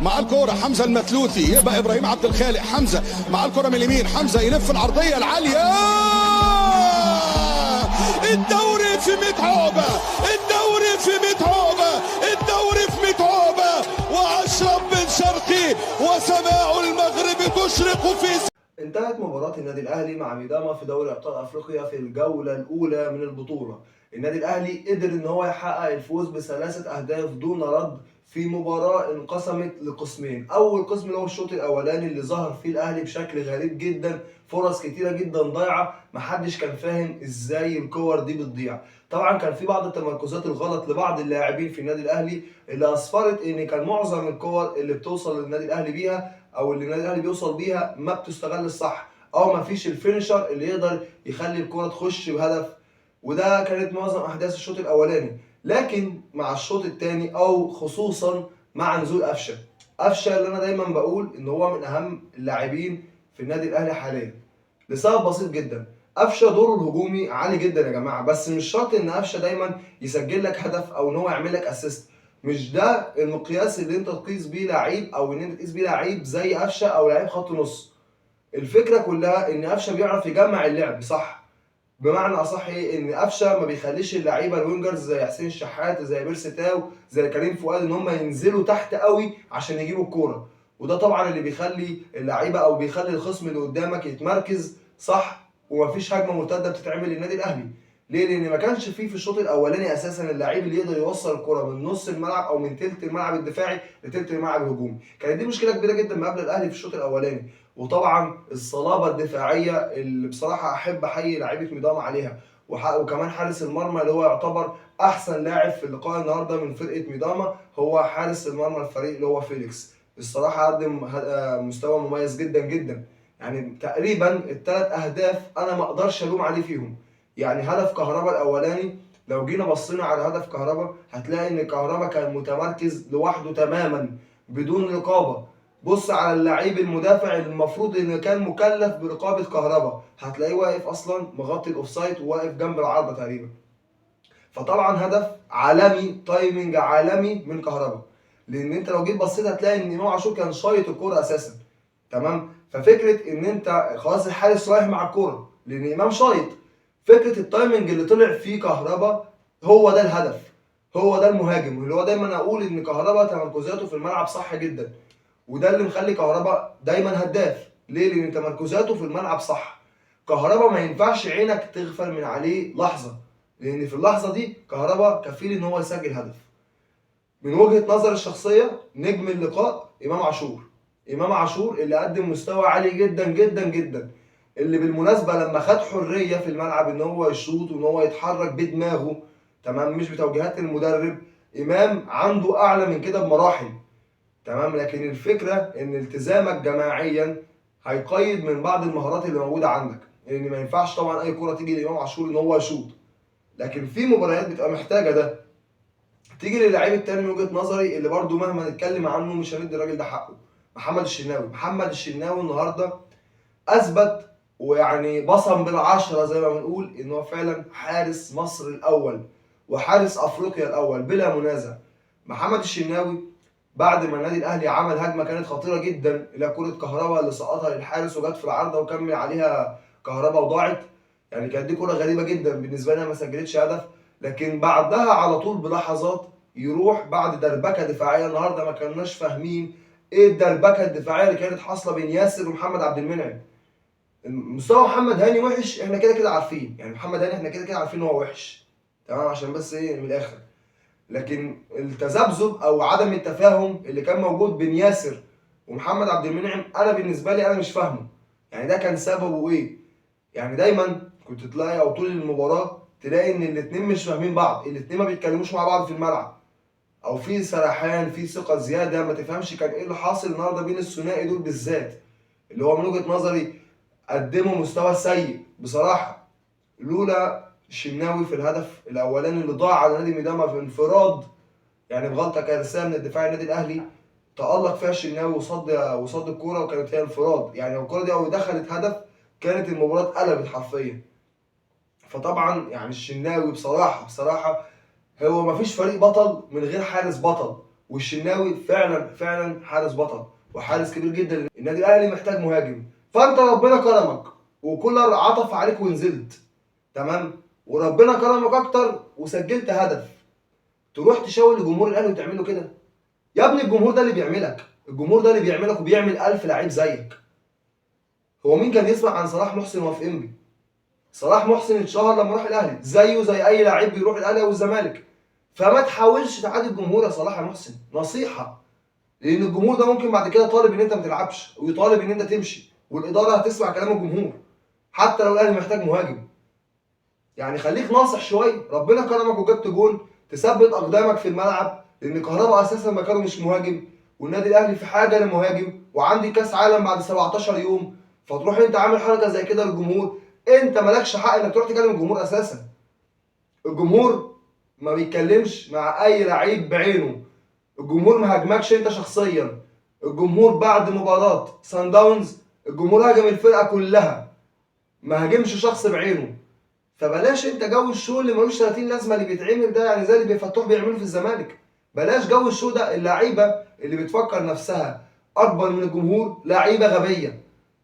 مع الكوره حمزه المثلوثي، يبقى ابراهيم عبد الخالق. حمزه مع الكوره من اليمين، حمزه يلف العرضيه العاليه. الدوري في متعوبه، الدوري في متعوبه، الدوري في متعوبه، واشرف بن شرقي وسماء المغرب تشرق في. انتهت مباراة النادي الأهلي مع ميداما في دوري أبطال أفريقيا في الجولة الأولى من البطولة. النادي الأهلي قدر إن هو يحقق الفوز ب3 أهداف دون رد في مباراة انقسمت لقسمين. أول قسم اللي هو الشوط الأولاني اللي ظهر فيه الأهلي بشكل غريب جدا، فرص كتيرة جدا ضايعة، محدش كان فاهم إزاي الكور دي بتضيع. طبعا كان في بعض التمركزات الغلط لبعض اللاعبين في النادي الأهلي اللي أسفرت إن كان معظم الكور اللي بتوصل للنادي الأهلي بيها او اللي النادي الاهلي بيوصل بيها ما بتستغل الصح، او ما فيش الفينشر اللي يقدر يخلي الكره تخش بهدف. وده كانت معظم احداث الشوط الاولاني. لكن مع الشوط الثاني او خصوصا مع نزول قفشه اللي انا دايما بقول ان هو من اهم اللاعبين في النادي الاهلي حاليا لسبب بسيط جدا. قفشه دوره الهجومي عالي جدا يا جماعه، بس مش شرط ان قفشه دايما يسجل لك هدف او ان هو يعمل لك اسيست. مش ده المقياس اللي انت تقيس بيه لعيب، او ان انت تقيس بيه لعيب زي قفشه او لعيب خط نص. الفكره كلها ان قفشه بيعرف يجمع اللعب صح. بمعنى اصح ايه؟ ان قفشه ما بيخليش اللعيبه الوينجرز زي حسين الشحات زي بيرسي تاو زي كريم فؤاد ان هم ينزلوا تحت قوي عشان يجيبوا الكوره. وده طبعا اللي بيخلي اللعيبه او بيخلي الخصم اللي قدامك يتمركز صح، ومفيش هجمه مرتده بتتعمل للنادي الاهلي. ليه؟ لان ما كانش فيه في الشوط الاولاني اساسا اللعيب اللي يقدر يوصل الكره من نص الملعب او من تلت الملعب الدفاعي لتلت الملعب الهجومي. كانت دي مشكله كبيره جدا مقابل الاهلي في الشوط الاولاني. وطبعا الصلابه الدفاعيه اللي بصراحه احب احيي لعيبه ميداما عليها، وكمان حارس المرمى اللي هو يعتبر احسن لاعب في اللقاء النهارده من فرقه ميداما هو حارس المرمى الفريق اللي هو فيليكس. الصراحه قدم مستوى مميز جدا جدا. يعني تقريبا ال3 اهداف انا ما اقدرش الوم عليه فيهم. يعني هدف كهربا الاولاني لو جينا بصينا على هدف كهربا هتلاقي ان كهربا كان متمركز لوحده تماما بدون رقابه. بص على اللعيب المدافع المفروض انه كان مكلف برقابه كهربا، هتلاقيه واقف اصلا مغطي الاوفسايد وواقف جنب العارضه تقريبا. فطبعا هدف عالمي، تايمنج عالمي من كهربا. لان انت لو جيت بصيت هتلاقي ان امام عاشور كان شايط الكوره اساسا. تمام؟ ففكره ان انت خلاص الحارس رايح مع الكوره لان امام شايط، فكره التايمنج اللي طلع فيه كهربا هو ده الهدف، هو ده المهاجم. اللي هو دايما اقول ان كهربا تمركزاته في الملعب صح جدا، وده اللي مخلي كهربا دايما هداف. ليه؟ لان تمركزاته في الملعب صح. كهربا ما ينفعش عينك تغفل من عليه لحظه، لان في اللحظه دي كهربا كفيل ان هو يسجل هدف. من وجهه نظر الشخصيه نجم اللقاء امام عاشور. امام عاشور اللي قدم مستوى عالي جدا جدا جدا، اللي بالمناسبه لما خد حريه في الملعب ان هو يشوط وان هو يتحرك بدماغه، تمام، مش بتوجيهات المدرب. امام عنده اعلى من كده بمراحل. تمام؟ لكن الفكره ان التزامك جماعيا هيقيد من بعض المهارات اللي موجوده عندك، لان ما ينفعش طبعا اي كره تيجي لامام عاشور ان هو يشوط. لكن في مباريات بتبقى محتاجه ده. تيجي للعيب التاني من وجهه نظري اللي برده مهما نتكلم عنه مش هندي الراجل ده حقه، محمد الشناوي. محمد الشناوي النهارده اثبت ويعني بصم بالعشره زي ما بنقول ان هو فعلا حارس مصر الاول وحارس افريقيا الاول بلا منازع. محمد الشناوي بعد ما النادي الاهلي عمل هجمه كانت خطيره جدا الى كره كهربا اللي سقطها للحارس وجت في العارضه وكمل عليها كهربا وضاعت. يعني كانت دي كره غريبه جدا بالنسبه لنا، ما سجلتش هدف. لكن بعدها على طول بلحظات يروح بعد دربكه دفاعيه. النهارده ما كناش فاهمين ايه الدربكه الدفاعيه اللي كانت حاصله بين ياسر ومحمد عبد المنعم. مستوى محمد هاني وحش، احنا كده كده عارفين. يعني محمد هاني احنا كده كده عارفين ان هو وحش، تمام، عشان بس ايه من الاخر. لكن التذبذب او عدم التفاهم اللي كان موجود بين ياسر ومحمد عبد المنعم انا بالنسبه لي انا مش فاهمه. يعني ده كان سببه ايه؟ يعني دايما كنت تلاقي او طول المباراه تلاقي ان الاثنين مش فاهمين بعض، الاثنين ما بيتكلموش مع بعض في الملعب، او في سرحان، في ثقه زياده، ما تفهمش كان ايه اللي حاصل النهارده بين الثنائي دول بالذات، اللي هو من وجهه نظري قدموا مستوى سيء بصراحه. لولا الشناوي في الهدف الاولاني اللي ضاع على نادي ميداما في انفراد، يعني بغلطه كارثيه من الدفاع النادي الاهلي تالق فيها الشناوي وصد الكوره وكانت هي انفراد. يعني لو الكوره دي او دخلت هدف كانت المباراه اتقلبت حرفيا. فطبعا يعني الشناوي بصراحه هو مفيش فريق بطل من غير حارس بطل، والشناوي فعلا حارس بطل وحارس كبير جدا. النادي الاهلي محتاج مهاجم، فانت ربنا كرمك وكولر عطف عليك ونزلت، تمام، وربنا كرمك اكتر وسجلت هدف، تروح تشاور لجمهور الاهلي وتعمل له كده؟ يا ابني الجمهور ده اللي بيعملك، الجمهور ده اللي بيعملك وبيعمل 1000 لعيب زيك. هو مين كان يسمع عن صلاح محسن وفي انبي؟ صلاح محسن اتشهر لما راح الاهلي زيه زي اي لعيب بيروح الاهلي او الزمالك. فما تحاولش تعادي الجمهور يا صلاح يا محسن، نصيحه، لان الجمهور ده ممكن بعد كده طالب ان انت ما تلعبش ويطالب ان انت تمشي، والاداره هتسمع كلام الجمهور حتى لو الاهلي محتاج مهاجم. يعني خليك ناصح شويه، ربنا كرمك وجبت جون تثبت اقدامك في الملعب، لان كهربا اساسا مكانه مش مهاجم، والنادي الاهلي في حاجه لمهاجم، وعندي كاس عالم بعد 17 يوم، فتروح انت عامل حركه زي كده للجمهور. انت مالكش حق انك تروح تكلم الجمهور اساسا. الجمهور ما بيتكلمش مع اي لعيب بعينه، الجمهور ما هاجمكش انت شخصيا، الجمهور بعد مباراه سان داونز الجمهور هاجم الفرقه كلها، ما هاجمش شخص بعينه. فبلاش انت جو الشو اللي ملوش 30 لازمه اللي بيتعمل ده، يعني زي اللي بيفتحوا بيعملوا في الزمالك. بلاش جو الشو ده. اللعيبه اللي بتفكر نفسها اكبر من الجمهور لعيبه غبيه،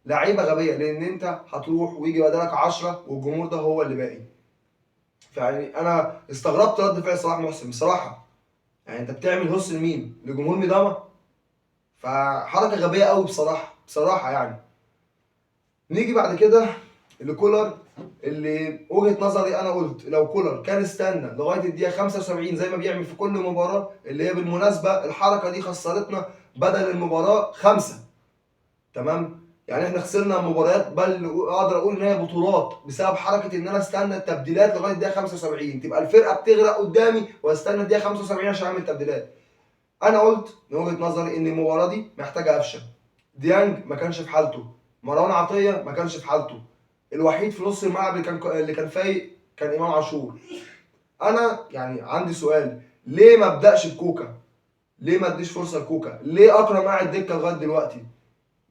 لعيبه غبيه، لان انت هتروح ويجي بدلك 10 والجمهور ده هو اللي باقي. فيعني انا استغربت رد فعل صلاح محسن بصراحه. يعني انت بتعمل هوس لمين؟ لجمهور ميداما؟ فحركه غبيه قوي بصراحه يعني. نيجي بعد كده لكولر، اللي وجهه نظري انا قلت لو كولر كان استنى لغايه الدقيقه 75 زي ما بيعمل في كل مباراه، اللي هي بالمناسبه الحركه دي خسرتنا بدل المباراه 5، تمام؟ يعني احنا خسرنا مباريات، بل اقدر اقول ان هي بطولات بسبب حركه ان انا استنى التبديلات لغايه الدقيقه 75، تبقى الفرقه بتغرق قدامي واستنى الدقيقه 75 عشان اعمل تبديلات. انا قلت من وجهه نظري ان المباراه دي محتاجه قفشه. ديانج ما كانش في حالته، مروان عطيه ما كانش في حالته، الوحيد في نص الملعب اللي كان فايق كان امام عاشور. انا يعني عندي سؤال، ليه ما ابداش بكوكا؟ ليه ما اديش فرصه لكوكا؟ ليه اكرم قاعد دكه لغايه دلوقتي؟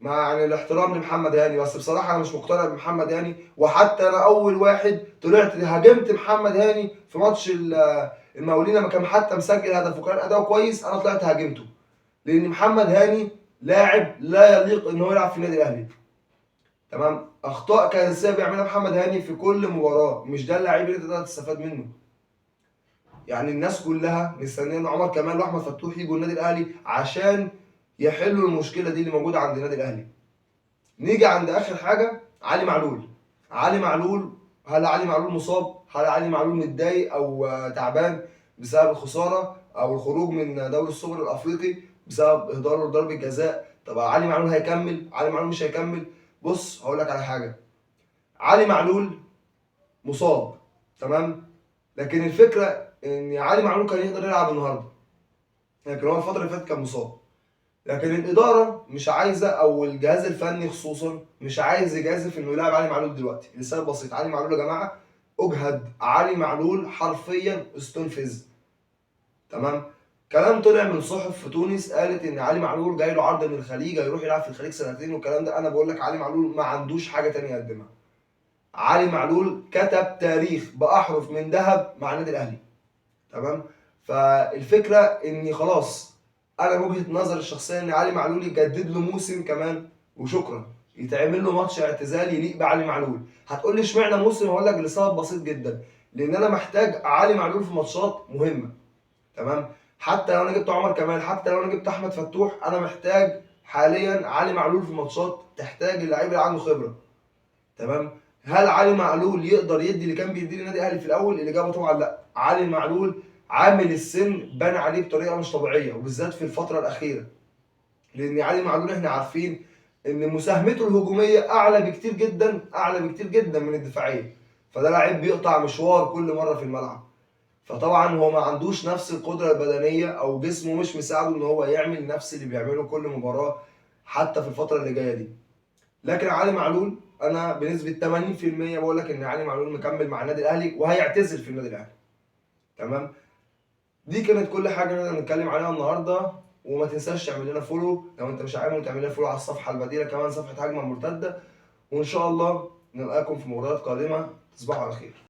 مع يعني الاحترام لمحمد هاني، بس بصراحه انا مش مقتنع بمحمد هاني، وحتى انا اول واحد طلعت هاجمت محمد هاني في ماتش المقاولين لما كان حتى مسجل هدف وكان اداؤه كويس، انا طلعت هاجمته، لان محمد هاني لاعب لا يليق ان هو يلعب في النادي الاهلي، تمام؟ اخطاء كارثيه بيعملها محمد هاني في كل مباراه، مش ده اللاعب اللي انت تقدر تستفاد منه. يعني الناس كلها مستنيه ان عمر كمال واحمد فتوح يجوا النادي الاهلي عشان يحلوا المشكله دي اللي موجوده عند النادي الاهلي. نيجي عند اخر حاجه، علي معلول. علي معلول، هل علي معلول مصاب؟ هل علي معلول متضايق او تعبان بسبب الخساره او الخروج من دوري السوبر الافريقي بسبب اهداره لضربه جزاء؟ طب علي معلول هيكمل؟ علي معلول مش هيكمل؟ بص هقول لك على حاجه، علي معلول مصاب، تمام، لكن الفكره ان علي معلول كان يقدر يلعب النهارده، لكن هو الفتره اللي فاتت كان مصاب. لكن الاداره مش عايزه، او الجهاز الفني خصوصا مش عايز يجازف انه يلعب علي معلول دلوقتي لسبب بسيط، علي معلول يا جماعه اجهد، علي معلول حرفيا استنفذ، تمام؟ كلام طلع من صحف في تونس قالت ان علي معلول جاي له عرض من الخليج هيروح يلعب في الخليج سنتين والكلام ده. انا بقول لك علي معلول ما عندوش حاجه ثانيه يقدمها. علي معلول كتب تاريخ باحرف من ذهب مع النادي الاهلي، تمام؟ فالفكره اني خلاص، انا وجهه نظري الشخصيه ان علي معلول يجدد له موسم كمان وشكرا، يتعمل له ماتش اعتزال يليق بعلي معلول. هتقول لي اشمعنى موسم؟ هقول لك لسبب بسيط جدا، لان انا محتاج علي معلول في ماتشات مهمه، تمام؟ حتى لو انا جبت عمر كمال، حتى لو انا جبت احمد فتوح، انا محتاج حاليا علي معلول في ماتشات تحتاج اللعيب اللي عنده خبره، تمام؟ هل علي معلول يقدر يدي اللي كان بيديه للنادي الاهلي في الاول؟ الاجابه طبعا لا. علي معلول عامل السن بان عليه بطريقه مش طبيعيه، وبالذات في الفتره الاخيره، لان علي معلول احنا عارفين ان مساهمته الهجوميه اعلى بكتير جدا، اعلى بكتير جدا من الدفاعيه، فده لاعب بيقطع مشوار كل مره في الملعب، فطبعا هو ما عندوش نفس القدره البدنيه او جسمه مش مساعده ان هو يعمل نفس اللي بيعمله كل مباراه حتى في الفتره اللي جايه دي. لكن علي معلول انا بنسبه 80% بقول لك ان علي معلول مكمل مع النادي الاهلي وهيعتزل في النادي الاهلي، تمام؟ دي كانت كل حاجه نقدر نتكلم عليها النهارده. وما تنساش تعمل لنا فولو لو انت مش عامل، تعمل لنا فولو على الصفحه البديله كمان، صفحه هجمه مرتده، وان شاء الله نلقاكم في مباريات قادمه. تصبحوا على خير.